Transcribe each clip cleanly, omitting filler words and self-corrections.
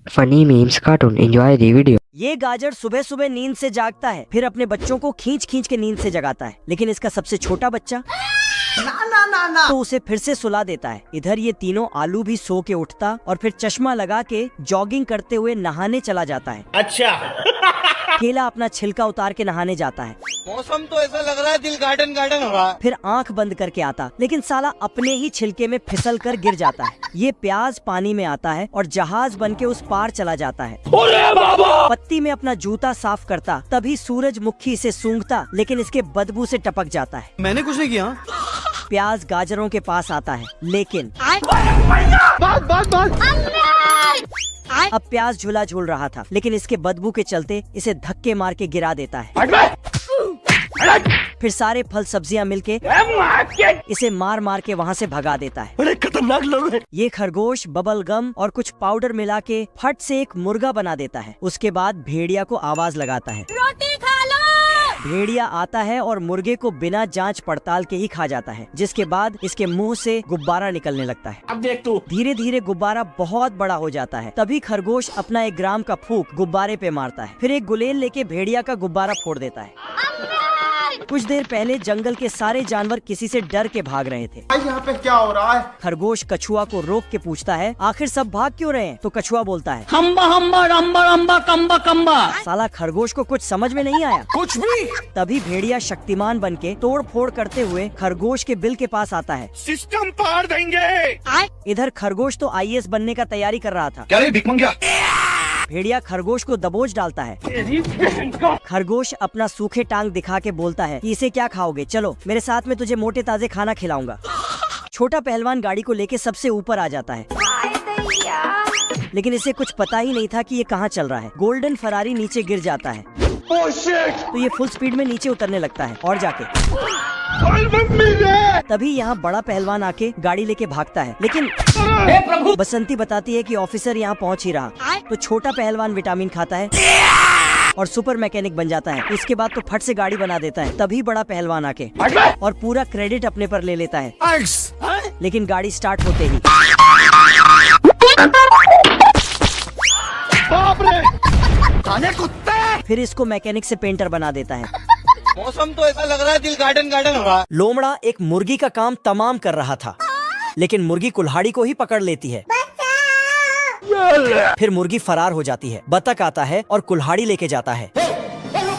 Funny memes cartoon. Enjoy the video. ये गाजर सुबह सुबह नींद से जागता है, फिर अपने बच्चों को खींच खींच के नींद से जगाता है, लेकिन इसका सबसे छोटा बच्चा ना तो उसे फिर से सुला देता है। इधर ये तीनों आलू भी सो के उठता और फिर चश्मा लगा के जॉगिंग करते हुए नहाने चला जाता है। अच्छा। केला अपना छिलका उतार के नहाने जाता है। मौसम तो ऐसा लग रहा है दिल गार्डन गार्डन हो रहा है। फिर आंख बंद करके आता, लेकिन साला अपने ही छिलके में फिसल कर गिर जाता है। ये प्याज पानी में आता है और जहाज बन के उस पार चला जाता है। पत्ती में अपना जूता साफ करता, तभी सूरजमुखी इसे सूंघता, लेकिन इसके बदबू से टपक जाता है। मैंने कुछ नहीं किया। प्याज गाजरों के पास आता है, लेकिन अब प्याज झूला झूल रहा था, लेकिन इसके बदबू के चलते इसे धक्के मार के गिरा देता है। फिर सारे फल सब्जियां मिलके इसे मार मार के वहाँ से भगा देता है। बड़े खतरनाक लोग हैं। ये खरगोश बबल गम और कुछ पाउडर मिला के फट से एक मुर्गा बना देता है। उसके बाद भेड़िया को आवाज लगाता है, रोटी खा लो। भेड़िया आता है और मुर्गे को बिना जांच पड़ताल के ही खा जाता है, जिसके बाद इसके मुंह से गुब्बारा निकलने लगता है। अब देख तू। धीरे धीरे गुब्बारा बहुत बड़ा हो जाता है। तभी खरगोश अपना 1 ग्राम का फूंक गुब्बारे पे मारता है, फिर एक गुलेल लेके भेड़िया का गुब्बारा फोड़ देता है। कुछ देर पहले जंगल के सारे जानवर किसी से डर के भाग रहे थे। यहाँ पे क्या हो रहा है? खरगोश कछुआ को रोक के पूछता है, आखिर सब भाग क्यों रहे हैं? तो कछुआ बोलता है, हम्बा हम्बा रम्बा रम्बा कम्बा कम्बा। साला खरगोश को कुछ समझ में नहीं आया। कुछ भी। तभी भेड़िया शक्तिमान बन के तोड़ फोड़ करते हुए खरगोश के बिल के पास आता है। सिस्टम पार देंगे। इधर खरगोश तो IAS बनने का तैयारी कर रहा था। क्या रे भिख मंगिया? भेड़िया खरगोश को दबोच डालता है। खरगोश अपना सूखे टांग दिखा के बोलता है कि इसे क्या खाओगे, चलो मेरे साथ में तुझे मोटे ताजे खाना खिलाऊंगा। छोटा पहलवान गाड़ी को लेके सबसे ऊपर आ जाता है, लेकिन इसे कुछ पता ही नहीं था कि ये कहाँ चल रहा है। गोल्डन फरारी नीचे गिर जाता है, तो ये फुल स्पीड में नीचे उतरने लगता है और जाके तभी यहाँ बड़ा पहलवान आके गाड़ी लेके भागता है, लेकिन बसंती बताती है कि ऑफिसर यहाँ पहुँच ही रहा। तो छोटा पहलवान विटामिन खाता है और सुपर मैकेनिक बन जाता है। इसके बाद तो फट से गाड़ी बना देता है। तभी बड़ा पहलवान आके और पूरा क्रेडिट अपने पर ले लेता है, लेकिन गाड़ी स्टार्ट होते ही फिर इसको मैकेनिक से पेंटर बना देता है। मौसम तो ऐसा लग रहा है दिल गार्डन गार्डन हो रहा है। लोमड़ा एक मुर्गी का काम तमाम कर रहा था, लेकिन मुर्गी कुल्हाड़ी को ही पकड़ लेती है। फिर मुर्गी फरार हो जाती है। बतख आता है और कुल्हाड़ी लेके जाता है।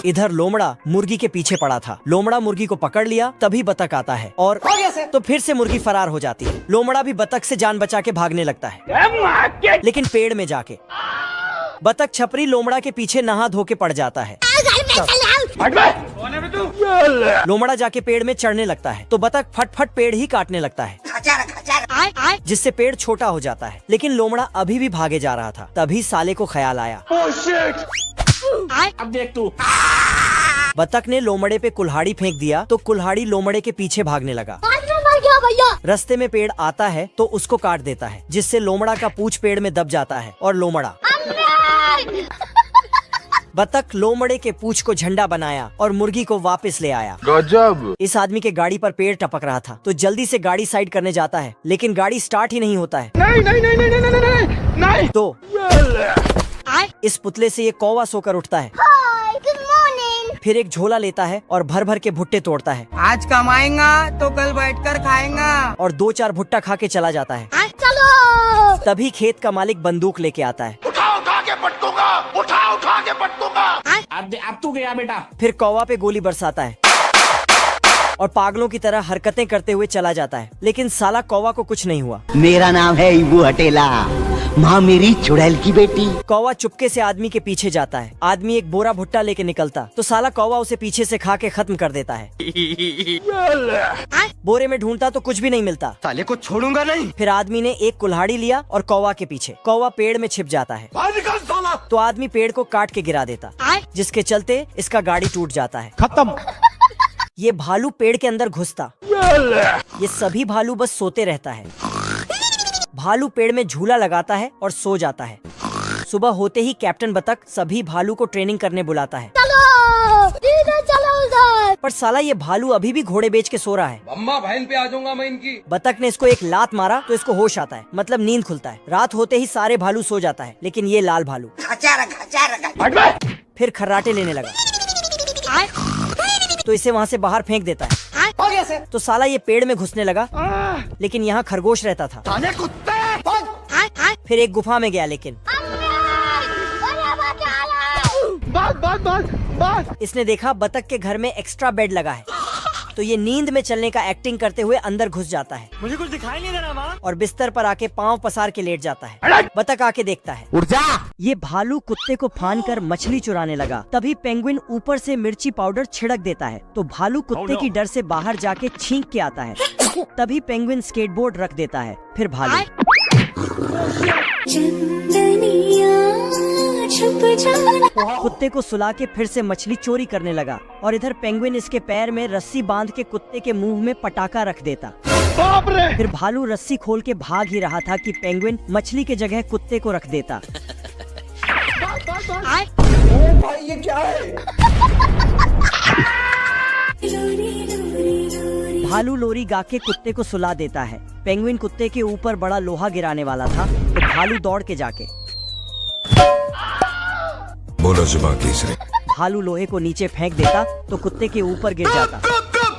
इधर लोमड़ा मुर्गी के पीछे पड़ा था। लोमड़ा मुर्गी को पकड़ लिया, तभी बतख आता है और तो फिर से मुर्गी फरार हो जाती है। लोमड़ा भी बतख से जान बचा के भागने लगता है, लेकिन पेड़ में जाके बतख छपरी लोमड़ा के पीछे नहा धो के पड़ जाता है। लोमड़ा जाके पेड़ में चढ़ने लगता है, तो बतख फट फट पेड़ ही काटने लगता है, जिससे पेड़ छोटा हो जाता है। लेकिन लोमड़ा अभी भी भागे जा रहा था। तभी साले को ख्याल आया, अब देख तू। बतख ने लोमड़े पे कुल्हाड़ी फेंक दिया, तो कुल्हाड़ी लोमड़े के पीछे भागने लगा। रास्ते में पेड़ आता है तो उसको काट देता है, जिससे लोमड़ा का पूंछ पेड़ में दब जाता है और लोमड़ा बतख लोमड़े के पूंछ को झंडा बनाया और मुर्गी को वापस ले आया। गजब। इस आदमी के गाड़ी पर पेड़ टपक रहा था, तो जल्दी से गाड़ी साइड करने जाता है, लेकिन गाड़ी स्टार्ट ही नहीं होता है। नहीं। तो इस पुतले से ये कौवा सोकर उठता है। फिर एक झोला लेता है और भर भर के भुट्टे तोड़ता है। आज कमाएगा तो कल बैठकर खाएगा। और 2-4 भुट्टा खा के चला जाता है। तभी खेत का मालिक बंदूक लेके आता है। उठा के पटकूंगा। उठा के पटकूंगा। अब तू गया बेटा। फिर कौवा पे गोली बरसाता है और पागलों की तरह हरकतें करते हुए चला जाता है, लेकिन साला कौवा को कुछ नहीं हुआ। मेरा नाम है इबू हटेला, माँ मेरी चुड़ैल की बेटी। कौवा चुपके से आदमी के पीछे जाता है। आदमी एक बोरा भुट्टा लेके निकलता, तो साला कौवा उसे पीछे से खा के खत्म कर देता है। बोरे में ढूंढता तो कुछ भी नहीं मिलता। साले को छोड़ूंगा नहीं। फिर आदमी ने एक कुल्हाड़ी लिया और कौवा के पीछे। कौवा पेड़ में छिप जाता है, तो आदमी पेड़ को काट के गिरा देता, जिसके चलते इसका गाड़ी टूट जाता है। खत्म। ये भालू पेड़ के अंदर घुसता। ये सभी भालू बस सोते रहता है। भालू पेड़ में झूला लगाता है और सो जाता है। सुबह होते ही कैप्टन बतख सभी भालू को ट्रेनिंग करने बुलाता है। पर साला ये भालू अभी भी घोड़े बेच के सो रहा है। अम्मा बहन पे आ जाऊंगा मैं इनकी। बतख ने इसको एक लात मारा तो इसको होश आता है, मतलब नींद खुलता है। रात होते ही सारे भालू सो जाता है, लेकिन ये लाल भालू फिर खर्राटे लेने लगा तो इसे वहाँ से बाहर फेंक देता है। तो साला ये पेड़ में घुसने लगा, लेकिन यहाँ खरगोश रहता था। फिर एक गुफा में गया, लेकिन इसने देखा बतख के घर में एक्स्ट्रा बेड लगा है, तो ये नींद में चलने का एक्टिंग करते हुए अंदर घुस जाता है। मुझे कुछ दिखाई नहीं दे रहा माँ। और बिस्तर पर आके पाँव पसार के लेट जाता है। बतख आके देखता है, उठ जा। ये भालू कुत्ते को फान कर मछली चुराने लगा। तभी पेंगुइन ऊपर से मिर्ची पाउडर छिड़क देता है, तो भालू कुत्ते की डर से बाहर जाके छींक के आता है। तभी पेंगुइन स्केटबोर्ड रख देता है। फिर भालू कुत्ते को सुला के फिर से मछली चोरी करने लगा, और इधर पेंगुइन इसके पैर में रस्सी बांध के कुत्ते के मुंह में पटाखा रख देता। बाप रे। फिर भालू रस्सी खोल के भाग ही रहा था कि पेंगुइन मछली के जगह कुत्ते को रख देता। भाई ये क्या है? भालू लोरी गा के कुत्ते को सुला देता है। पेंगुइन कुत्ते के ऊपर बड़ा लोहा गिराने वाला था, तो भालू दौड़ के जाके बोलो जुबान तीसरे। भालू लोहे को नीचे फेंक देता तो कुत्ते के ऊपर गिर जाता।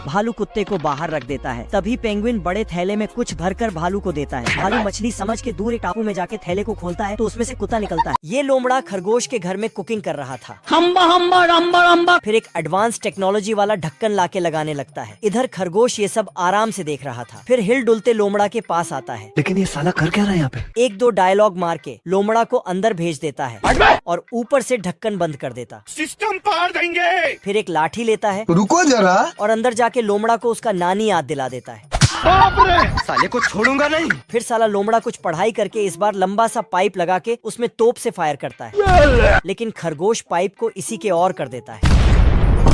भालू कुत्ते को बाहर रख देता है। तभी पेंगुइन बड़े थैले में कुछ भरकर भालू को देता है। भालू मछली समझ के दूर एक टापू में जाके थैले को खोलता है, तो उसमें से कुत्ता निकलता है। ये लोमड़ा खरगोश के घर में कुकिंग कर रहा था। हम्बा हम्बा रम्बा रम्बा। फिर एक एडवांस टेक्नोलॉजी वाला ढक्कन लाके लगाने लगता है। इधर खरगोश ये सब आराम से देख रहा था। फिर हिल डुलते लोमड़ा के पास आता है, लेकिन ये साला कर क्या रहा है यहाँ पे? एक दो डायलॉग मार के लोमड़ा को अंदर भेज देता है और ऊपर से ढक्कन बंद कर देता। सिस्टम पार देंगे। फिर एक लाठी लेता है रुको जरा। और अंदर जाके लोमड़ा को उसका नानी याद दिला देता है। बाप रे। साले को छोड़ूंगा नहीं। फिर साला लोमड़ा कुछ पढ़ाई करके इस बार लंबा सा पाइप लगा के उसमें तोप से फायर करता है, लेकिन खरगोश पाइप को इसी के और कर देता है।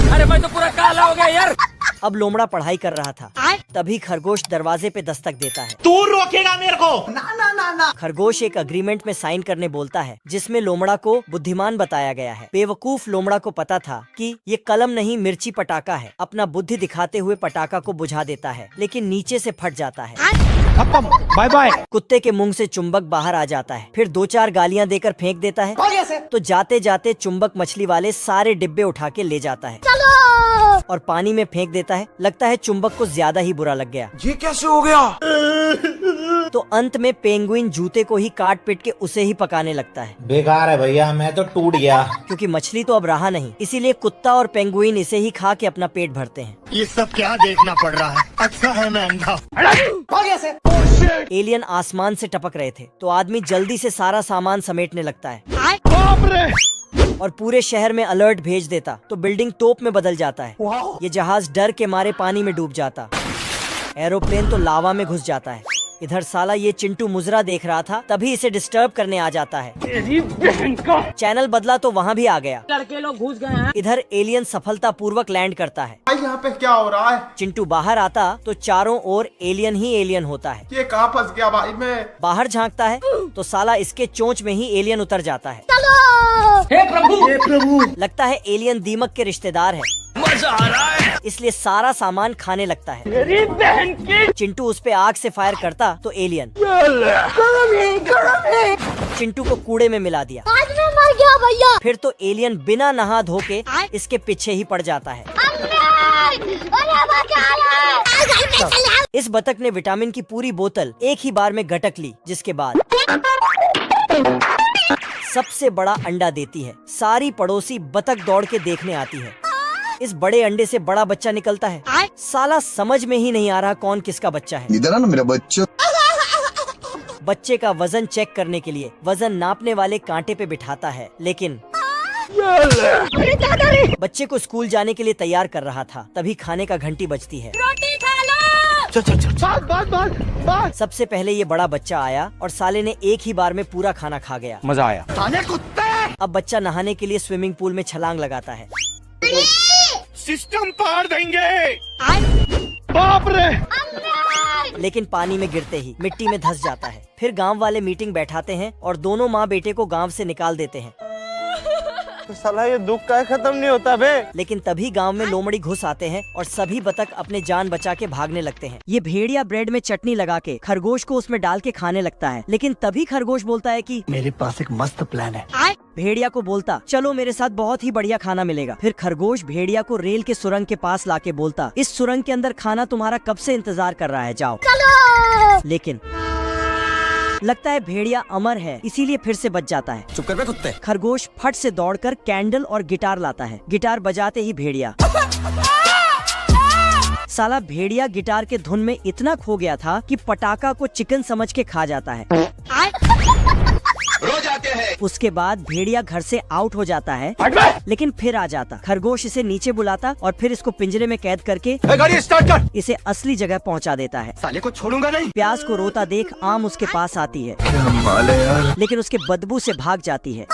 अरे भाई तो पूरा काला हो गया यार। अब लोमड़ा पढ़ाई कर रहा था, तभी खरगोश दरवाजे पे दस्तक देता है। तू रोकेगा मेरे को? ना। खरगोश एक अग्रीमेंट में साइन करने बोलता है, जिसमें लोमड़ा को बुद्धिमान बताया गया है। बेवकूफ लोमड़ा को पता था कि ये कलम नहीं मिर्ची पटाखा है। अपना बुद्धि दिखाते हुए पटाखा को बुझा देता है, लेकिन नीचे से फट जाता है। Bye bye. कुत्ते के मुंह से चुंबक बाहर आ जाता है। फिर दो चार गालियां देकर फेंक देता है, तो जाते जाते चुंबक मछली वाले सारे डिब्बे उठा के ले जाता है और पानी में फेंक देता है। लगता है चुंबक को ज्यादा ही बुरा लग गया। ये कैसे हो गया? तो अंत में पेंगुइन जूते को ही काट पीट के उसे ही पकाने लगता है। बेकार है भैया, मैं तो टूट गया। क्योंकि मछली तो अब रहा नहीं, इसीलिए कुत्ता और पेंगुइन इसे ही खा के अपना पेट भरते हैं। ये सब क्या देखना पड़ रहा है? अच्छा है मैं अंधा। एलियन आसमान से टपक रहे थे, तो आदमी जल्दी से सारा सामान समेटने लगता है बाप रे। और पूरे शहर में अलर्ट भेज देता, तो बिल्डिंग तोप में बदल जाता है। ये जहाज डर के मारे पानी में डूब जाता। एरोप्लेन तो लावा में घुस जाता है। इधर साला ये चिंटू मुजरा देख रहा था, तभी इसे डिस्टर्ब करने आ जाता है। चैनल बदला तो वहाँ भी आ गया। लड़के लोग घुस गए हैं। इधर एलियन सफलता पूर्वक लैंड करता है। यहाँ पे क्या हो रहा है? चिंटू बाहर आता तो चारों ओर एलियन ही एलियन होता है। ये कहाँ फंस गया भाई मैं? बाहर झांकता है तो साला इसके चोंच में ही एलियन उतर जाता है। हे प्रभु। लगता है एलियन दीमक के रिश्तेदार है। मजा आ रहा है। इसलिए सारा सामान खाने लगता है। मेरी बहन की। चिंटू उस पे आग से फायर करता तो एलियन चिंटू को कूड़े में मिला दिया। आज मैं मर गया भैया। फिर तो एलियन बिना नहा धो के इसके पीछे ही पड़ जाता है। इस बतख ने विटामिन की पूरी बोतल एक ही बार में गटक ली, जिसके बाद सबसे बड़ा अंडा देती है। सारी पड़ोसी बतख दौड़ के देखने आती है। इस बड़े अंडे से बड़ा बच्चा निकलता है। साला समझ में ही नहीं आ रहा कौन किसका बच्चा है। इधर ना मेरा बच्चा। बच्चे का वजन चेक करने के लिए वजन नापने वाले कांटे पे बिठाता है, लेकिन बच्चे को स्कूल जाने के लिए तैयार कर रहा था। तभी खाने का घंटी बजती है। रोटी खा लो। चल। सबसे पहले ये बड़ा बच्चा आया और साले ने एक ही बार में पूरा खाना खा गया। मजा आया। साले कुत्ते। अब बच्चा नहाने के लिए स्विमिंग पूल में छलांग लगाता है। सिस्टम पार देंगे। बाप रे। लेकिन पानी में गिरते ही मिट्टी में धंस जाता है। फिर गांव वाले मीटिंग बैठाते हैं और दोनों माँ बेटे को गांव से निकाल देते हैं। साला ये दुख का खत्म नहीं होता बे। लेकिन तभी गांव में लोमड़ी घुस आते हैं और सभी बतख अपने जान बचा के भागने लगते हैं। ये भेड़िया ब्रेड में चटनी लगा के खरगोश को उसमें डाल के खाने लगता है, लेकिन तभी खरगोश बोलता है कि मेरे पास एक मस्त प्लान है। भेड़िया को बोलता चलो मेरे साथ बहुत ही बढ़िया खाना मिलेगा। फिर खरगोश भेड़िया को रेल के सुरंग के पास लाके बोलता इस सुरंग के अंदर खाना तुम्हारा कब से इंतजार कर रहा है, जाओ। लेकिन लगता है भेड़िया अमर है, इसीलिए फिर से बच जाता है। चुप कर बे कुत्ते। खरगोश फट से दौड़कर कैंडल और गिटार लाता है। गिटार बजाते ही भेड़िया साला भेड़िया गिटार के धुन में इतना खो गया था कि पटाखा को चिकन समझ के खा जाता है। रोज आते हैं। उसके बाद भेड़िया घर से आउट हो जाता है, लेकिन फिर आ जाता। खरगोश इसे नीचे बुलाता और फिर इसको पिंजरे में कैद करके गाड़ी स्टार्ट कर। इसे असली जगह पहुंचा देता है। साले को छोड़ूंगा नहीं। प्याज को रोता देख आम उसके पास आती है, लेकिन उसके बदबू से भाग जाती है।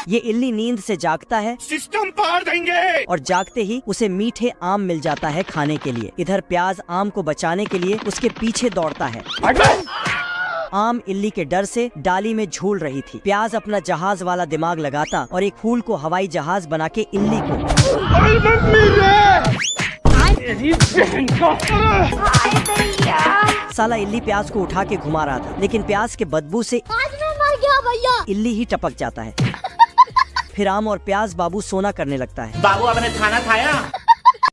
ये इल्ली नींद से जागता है सिस्टम पार देंगे। और जागते ही उसे मीठे आम मिल जाता है खाने के लिए। इधर प्याज आम को बचाने के लिए उसके पीछे दौड़ता है। आम इल्ली के डर से डाली में झूल रही थी। प्याज अपना जहाज वाला दिमाग लगाता और एक फूल को हवाई जहाज बना के इल्ली को साला इल्ली प्याज को उठा के घुमा रहा था, लेकिन प्याज के बदबू से आज मैं मर गया भैया। इल्ली ही टपक जाता है। फिर आम और प्याज बाबू सोना करने लगता है। बाबू आपने खाना खाया?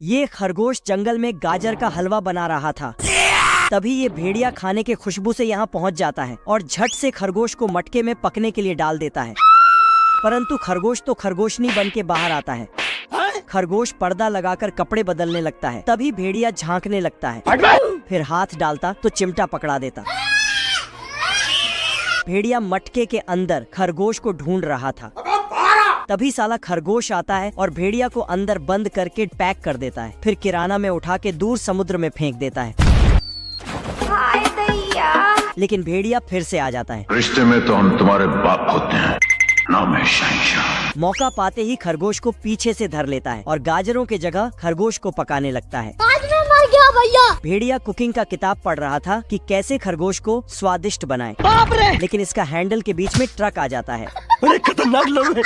ये खरगोश जंगल में गाजर का हलवा बना रहा था। तभी ये भेड़िया खाने के खुशबू से यहाँ पहुँच जाता है और झट से खरगोश को मटके में पकने के लिए डाल देता है। परंतु खरगोश तो खरगोशनी बन के बाहर आता है। खरगोश पर्दा लगाकर कपड़े बदलने लगता है। तभी भेड़िया झांकने लगता है, फिर हाथ डालता तो चिमटा पकड़ा देता। भेड़िया मटके के अंदर खरगोश को ढूंढ रहा था। तभी साला खरगोश आता है और भेड़िया को अंदर बंद करके पैक कर देता है। फिर किराना में उठा के दूर समुद्र में फेंक देता है। लेकिन भेड़िया फिर से आ जाता है। रिश्ते में तो हम तुम्हारे बाप होते हैं, नाम है शहंशाह। मौका पाते ही खरगोश को पीछे से धर लेता है और गाजरों के जगह खरगोश को पकाने लगता है। आज मैं मर गया भैया। भेड़िया कुकिंग का किताब पढ़ रहा था कि कैसे खरगोश को स्वादिष्ट बनाए, लेकिन इसका हैंडल के बीच में ट्रक आ जाता है। बड़े खतरनाक लोग हैं।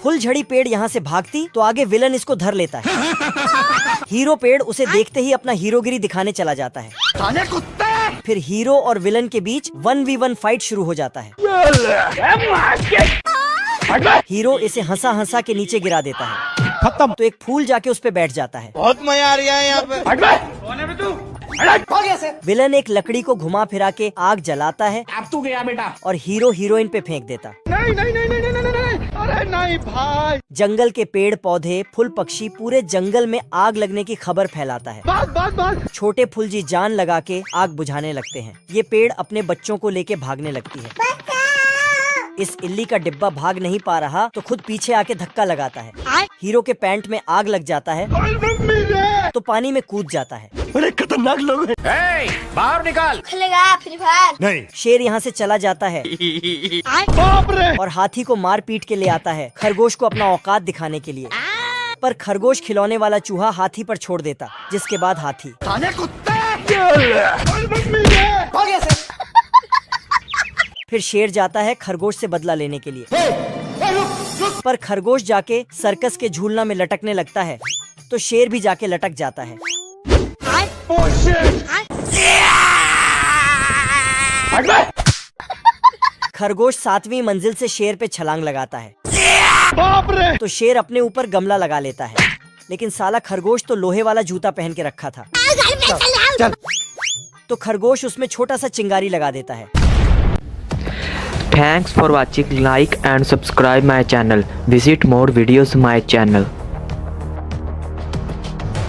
फुल झड़ी पेड़ यहाँ से भागती तो आगे विलन इसको धर लेता है। हीरो पेड़ उसे देखते ही अपना हीरोगिरी दिखाने चला जाता है। साले कुत्ते। फिर हीरो और विलन के बीच 1v1 फाइट शुरू हो जाता है। हीरो इसे हंसा हंसा के नीचे गिरा देता है। खत्म। तो एक फूल जाके उस पे बैठ जाता है। बहुत मजा आ रहा है यहाँ पे। विलन एक लकड़ी को घुमा फिरा के आग जलाता है। अब तू गया बेटा। और हीरो हीरोइन पे फेंक देता। नहीं नहीं नहीं नहीं नहीं नहीं नहीं, अरे नहीं भाई। जंगल के पेड़ पौधे फूल पक्षी पूरे जंगल में आग लगने की खबर फैलाता है। बस। छोटे फुलजी जान लगा के आग बुझाने लगते हैं। ये पेड़ अपने बच्चों को लेके भागने लगती है। इस इल्ली का डिब्बा भाग नहीं पा रहा तो खुद पीछे आके धक्का लगाता है। हीरो के पैंट में आग लग जाता है तो पानी में कूद जाता है। बड़े खतरनाक लोग हैं। बाहर निकाल। खेलेगा फ्री फायर। नहीं। शेर यहाँ से चला जाता है और हाथी को मार पीट के ले आता है खरगोश को अपना औकात दिखाने के लिए। पर खरगोश खिलौने वाला चूहा हाथी पर छोड़ देता, जिसके बाद हाथी साले कुत्ते। फिर शेर जाता है खरगोश से बदला लेने के लिए। पर खरगोश जाके सर्कस के झूलना में लटकने लगता है तो शेर भी जाके लटक जाता है। खरगोश 7वीं मंजिल से शेर पे छलांग लगाता है। बाप रे। तो शेर अपने ऊपर गमला लगा लेता है, लेकिन साला खरगोश तो लोहे वाला जूता पहन के रखा था। चल। तो खरगोश उसमें छोटा सा चिंगारी लगा देता है। Thanks for watching. Like and subscribe my channel. Visit more videos my channel.